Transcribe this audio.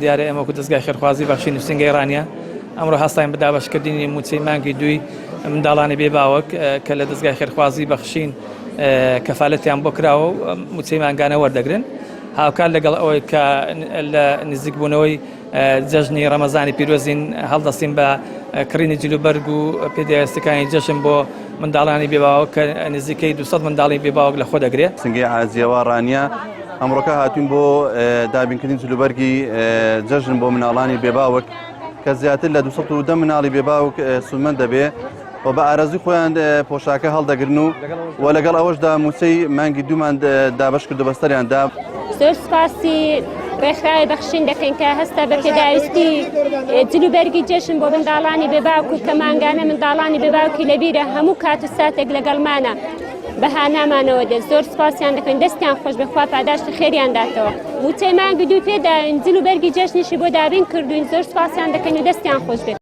دیارە ئێمە دەستگای خێرخوازی بەخشی نووسنگی ئێرانیە ئەمڕۆ هەستاین بە دابەشکردنی موچەی مانگی دوی منداڵانی بێباوەک کە لە دەستگای خێرخوازی بەخشین کەفالەتیان بۆ کراوە و موچەی مانگانە وەردەگرن هاوکار لەگەڵ ئەوەی کە لە نزیکبوونەوەی جەژنی ڕەمەزانی پیرۆزین هەڵدەستین بە کڕینی جلوبەرگ و پێداویستەکانی جەژن بۆ منداڵانی بێباوەک کە نزیکەی 200 منداڵی بێباوەک لە خۆ دەگرێت. سنگی عازیەوە ڕانیە ئەمڕۆکە هاتوین بۆ دابینکردنی جلوبەرگی جەژن بۆ مناڵانی بێباوک کە زیاتر لە 210 مناڵی بێباوک سوودمەند دەبێ و بە ئارەزوی خۆیان پۆشاکە هەڵدەگرن و لەگەڵ ئەوەشدا موچەی مانگی دوومان دابەش کرد و بەستەریاندا. زۆر سپاسی ڕێکخراوی بەخشین دەکەین کە هەستا بە پێداویستی جلوبەرگی جەژن بۆ منداڵانی بێباوک و کە مانگانە منداڵانی بێباوکی لەبیرە هەموو کات و ساتێک لەگەڵمانە بەهانامانەوە دێت. زۆر سپاسیان دەکەین دەستیان خۆش بخوا پاداشتی خێریان داتەوە. موچەی مانگی دوو پێداوین جلوبەرگی جەژنیشی بۆ دابین کردوین زۆر سپاسیان دەکەین و دەستیان خۆش بێت.